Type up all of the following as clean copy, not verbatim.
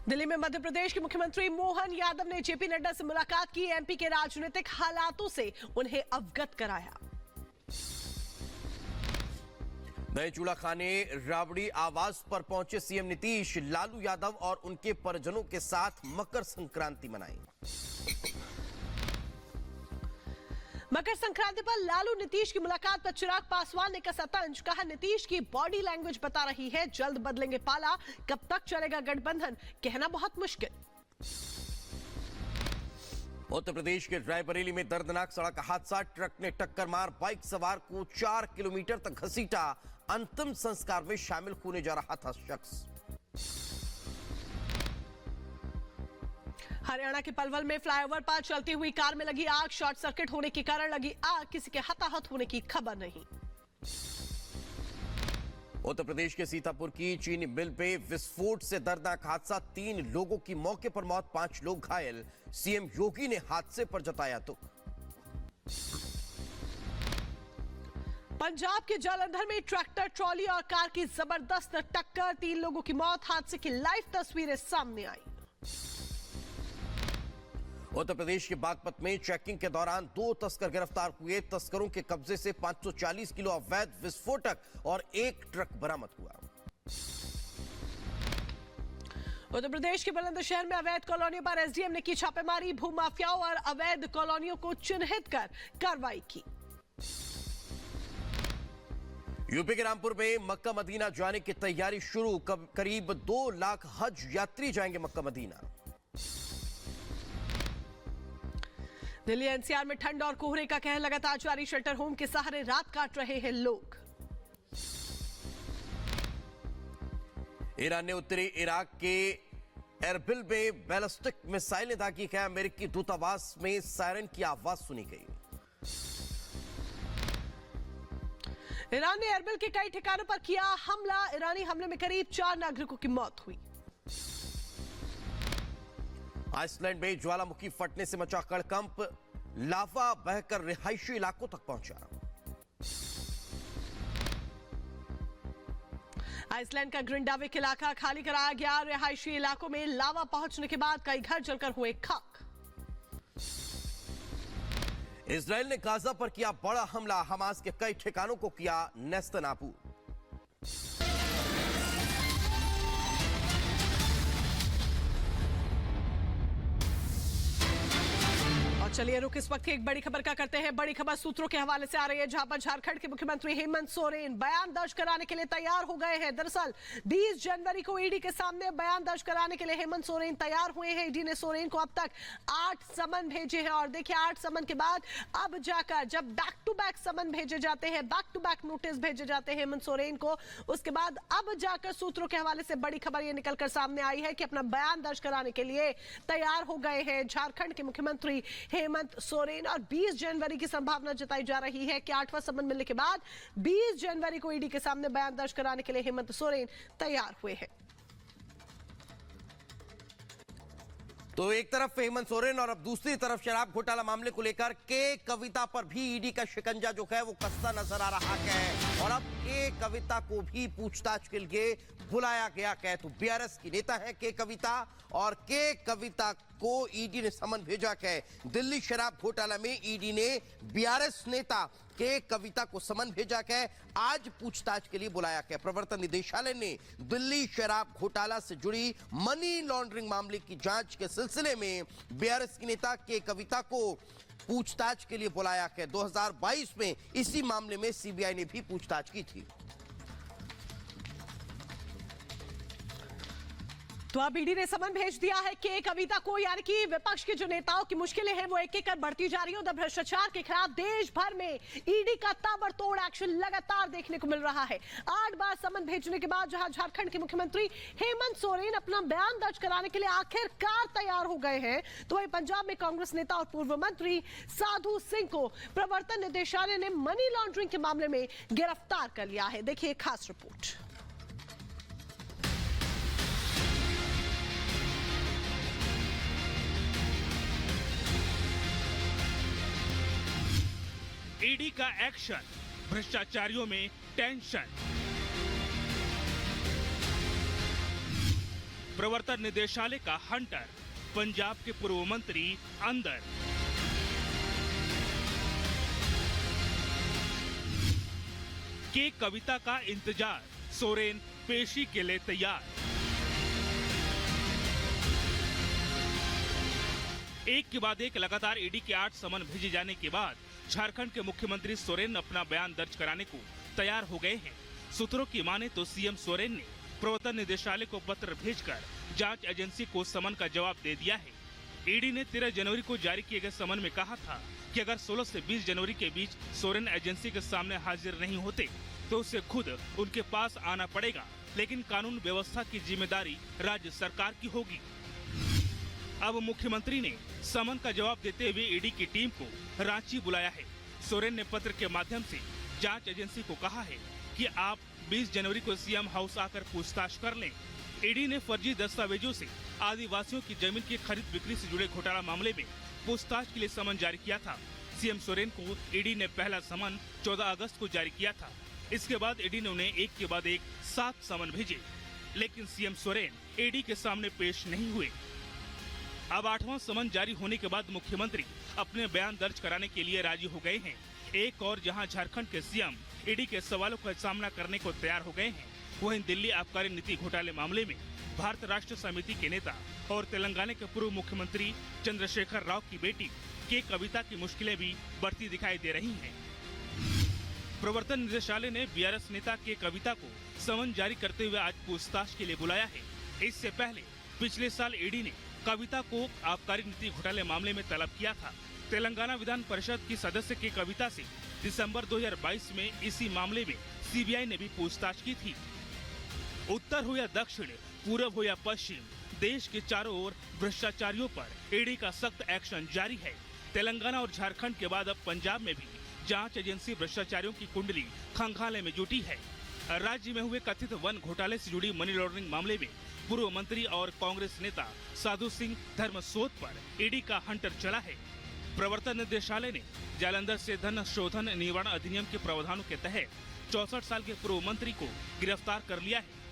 दिल्ली में मध्य प्रदेश के मुख्यमंत्री मोहन यादव ने जेपी नड्डा से मुलाकात की। एमपी के राजनीतिक हालातों से उन्हें अवगत कराया। नए चूल्हा खाने राबड़ी आवास पर पहुंचे सीएम नीतीश। लालू यादव और उनके परिजनों के साथ मकर संक्रांति मनाई। मकर संक्रांति पर लालू नीतीश की मुलाकात पर चिराग पासवान ने कसा तंज। कहा, नीतीश की बॉडी लैंग्वेज बता रही है जल्द बदलेंगे पाला, कब तक चलेगा गठबंधन कहना बहुत मुश्किल। उत्तर प्रदेश के रायबरेली में दर्दनाक सड़क हादसा। ट्रक ने टक्कर मार बाइक सवार को 4 किलोमीटर तक घसीटा। अंतिम संस्कार में शामिल होने जा रहा था शख्स। हरियाणा के पलवल में फ्लाईओवर पर चलती हुई कार में लगी आग। शॉर्ट सर्किट होने के कारण लगी आग, किसी के हताहत होने की खबर नहीं। उत्तर प्रदेश के सीतापुर की चीनी मिल पे विस्फोट से दर्दनाक हादसा। 3 लोगों की मौके पर मौत, 5 लोग घायल। सीएम योगी ने हादसे पर जताया दुख। पंजाब के जालंधर में ट्रैक्टर, ट्रॉली और कार की जबरदस्त टक्कर। 3 लोगों की मौत। हादसे की लाइव तस्वीरें सामने आई। उत्तर प्रदेश के बागपत में चेकिंग के दौरान 2 तस्कर गिरफ्तार हुए। तस्करों के कब्जे से 540 किलो अवैध विस्फोटक और 1 ट्रक बरामद हुआ। उत्तर प्रदेश के बुलंदशहर में अवैध कॉलोनियों पर एसडीएम ने की छापेमारी। भूमाफियाओं और अवैध कॉलोनियों को चिन्हित कर कार्रवाई की। यूपी के रामपुर में मक्का मदीना जाने की तैयारी शुरू। करीब 2 लाख हज यात्री जाएंगे मक्का मदीना। दिल्ली एनसीआर में ठंड और कोहरे का कहर लगातार जारी। शेल्टर होम के सहारे रात काट रहे हैं लोग। ईरान ने उत्तरी इराक के एरबिल में बैलिस्टिक मिसाइलें दागी है। अमेरिकी दूतावास में सायरन की आवाज सुनी गई। ईरान ने एरबिल के कई ठिकानों पर किया हमला। ईरानी हमले में करीब 4 नागरिकों की मौत हुई। आइसलैंड में ज्वालामुखी फटने से मचा कड़कंप। लावा बहकर रिहायशी इलाकों तक पहुंचा। आइसलैंड का ग्रिंडाविक इलाका खाली कराया गया। रिहायशी इलाकों में लावा पहुंचने के बाद कई घर जलकर हुए खाक। इजराइल ने गाजा पर किया बड़ा हमला। हमास के कई ठिकानों को किया नेस्तनाबूद। चलिए रुक इस वक्त की एक बड़ी खबर का करते हैं। बड़ी खबर सूत्रों के हवाले से आ रही है, जहां पर झारखंड के मुख्यमंत्री हेमंत सोरेन बयान दर्ज कराने के लिए तैयार हो गए हैं। दरअसल 20 जनवरी को ईडी के सामने बयान दर्ज कराने के लिए हेमंत सोरेन तैयार हुए हैं। ईडी ने सोरेन को अब तक 8 समन भेजे हैं और देखिए 8 समन के बाद अब जाकर जब बैक टू बैक समन भेजे जाते हैं, बैक टू बैक नोटिस भेजे जाते हैं हेमंत सोरेन को, उसके बाद अब जाकर सूत्रों के हवाले से बड़ी खबर यह निकलकर सामने आई है कि अपना बयान दर्ज कराने के लिए तैयार हो गए हैं झारखंड के मुख्यमंत्री हेमंत सोरेन। और 20 जनवरी की संभावना जताई जा रही है कि 8वां समन मिलने के बाद 20 जनवरी को ईडी के सामने बयान दर्ज कराने के लिए हेमंत सोरेन तैयार हुए हैं। तो एक तरफ हेमंत सोरेन और अब दूसरी तरफ शराब घोटाला मामले को लेकर के कविता पर भी ईडी का शिकंजा जो है वो कसता नजर आ रहा है। और अब के कविता को भी पूछताछ के लिए बुलाया गया है। तो बीआरएस की नेता है के कविता और के कविता को ईडी ने समन भेजा है। दिल्ली शराब घोटाला में ईडी ने बीआरएस नेता के कविता को समन भेजा है। आज पूछताछ के लिए बुलाया गया। प्रवर्तन निदेशालय ने दिल्ली शराब घोटाला से जुड़ी मनी लॉन्ड्रिंग मामले की जांच के सिलसिले में बीआरएस की नेता के कविता को पूछताछ के लिए बुलाया है। 2022 में इसी मामले में सीबीआई ने भी पूछताछ की थी। तो अब ईडी ने समन भेज दिया है कि कविता को, यानी कि विपक्ष के जो नेताओं की मुश्किलें हैं वो एक एक कर बढ़ती जा रही है। उधर भ्रष्टाचार के खिलाफ देश भर में ईडी का ताबड़तोड़ एक्शन लगातार देखने को मिल रहा है। 8 बार समन भेजने के बाद जहां झारखंड के मुख्यमंत्री हेमंत सोरेन अपना बयान दर्ज कराने के लिए आखिरकार तैयार हो गए हैं, तो वहीं पंजाब में कांग्रेस नेता और पूर्व मंत्री साधु सिंह को प्रवर्तन निदेशालय ने मनी लॉन्ड्रिंग के मामले में गिरफ्तार कर लिया है। देखिए खास रिपोर्ट। ईडी का एक्शन, भ्रष्टाचारियों में टेंशन। प्रवर्तन निदेशालय का हंटर, पंजाब के पूर्व मंत्री अंदर। के कविता का इंतजार, सोरेन पेशी के लिए तैयार। एक के बाद एक लगातार ईडी के 8 समन भेजे जाने के बाद झारखंड के मुख्यमंत्री सोरेन अपना बयान दर्ज कराने को तैयार हो गए हैं। सूत्रों की माने तो सीएम सोरेन ने प्रवर्तन निदेशालय को पत्र भेजकर जांच एजेंसी को समन का जवाब दे दिया है। ईडी ने 13 जनवरी को जारी किए गए समन में कहा था कि अगर 16 से 20 जनवरी के बीच सोरेन एजेंसी के सामने हाजिर नहीं होते तो उसे खुद उनके पास आना पड़ेगा, लेकिन कानून व्यवस्था की जिम्मेदारी राज्य सरकार की होगी। अब मुख्यमंत्री ने समन का जवाब देते हुए ईडी की टीम को रांची बुलाया है। सोरेन ने पत्र के माध्यम से जांच एजेंसी को कहा है कि आप 20 जनवरी को सीएम हाउस आकर पूछताछ कर लें। ईडी ने फर्जी दस्तावेजों से आदिवासियों की जमीन की खरीद बिक्री से जुड़े घोटाला मामले में पूछताछ के लिए समन जारी किया था। सीएम सोरेन को ईडी ने पहला समन 14 अगस्त को जारी किया था। इसके बाद ईडी ने उन्हें एक के बाद एक 7 समन भेजे, लेकिन सीएम सोरेन ईडी के सामने पेश नहीं हुए। अब 8वां समन जारी होने के बाद मुख्यमंत्री अपने बयान दर्ज कराने के लिए राजी हो गए हैं। एक और जहां झारखंड के सीएम ईडी के सवालों का सामना करने को तैयार हो गए हैं, वहीं दिल्ली आबकारी नीति घोटाले मामले में भारत राष्ट्र समिति के नेता और तेलंगाना के पूर्व मुख्यमंत्री चंद्रशेखर राव की बेटी के कविता की मुश्किलें भी बढ़ती दिखाई दे रही हैं। प्रवर्तन निदेशालय ने बीआरएस नेता के कविता को समन जारी करते हुए आज पूछताछ के लिए बुलाया है। इससे पहले पिछले साल ईडी ने कविता को आबकारी नीति घोटाले मामले में तलब किया था। तेलंगाना विधान परिषद की सदस्य की कविता से दिसंबर 2022 में इसी मामले में सीबीआई ने भी पूछताछ की थी। उत्तर हो या दक्षिण, पूरब हो या पश्चिम, देश के चारों ओर भ्रष्टाचारियों पर ईडी का सख्त एक्शन जारी है। तेलंगाना और झारखंड के बाद अब पंजाब में भी जांच एजेंसी भ्रष्टाचारियों की कुंडली खंगालने में जुटी है। राज्य में हुए कथित वन घोटाले से जुड़ी मनी लॉन्ड्रिंग मामले में पूर्व मंत्री और कांग्रेस नेता साधु सिंह धर्मसोत पर ईडी का हंटर चला है। प्रवर्तन निदेशालय ने जालंधर से धन शोधन निवारण अधिनियम के प्रावधानों के तहत 64 साल के पूर्व मंत्री को गिरफ्तार कर लिया है।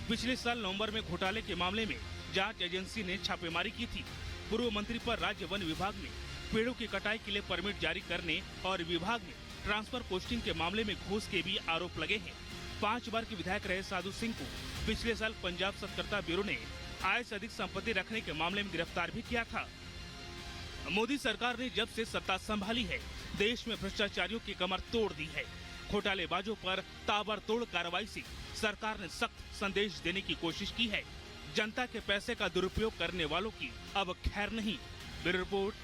पिछले साल नवंबर में घोटाले के मामले में जांच एजेंसी ने छापेमारी की थी। पूर्व मंत्री पर राज्य वन विभाग में पेड़ों की कटाई के लिए परमिट जारी करने और विभाग में ट्रांसफर पोस्टिंग के मामले में घूस के भी आरोप लगे हैं। 5 बार के विधायक रहे साधु सिंह को पिछले साल पंजाब सत्कर्ता ब्यूरो ने आय से अधिक संपत्ति रखने के मामले में गिरफ्तार भी किया था। मोदी सरकार ने जब से सत्ता संभाली है, देश में भ्रष्टाचारियों की कमर तोड़ दी है। घोटालेबाजों पर ताबड़तोड़ कार्रवाई से सरकार ने सख्त संदेश देने की कोशिश की है। जनता के पैसे का दुरुपयोग करने वालों की अब खैर नहीं। Bureau report,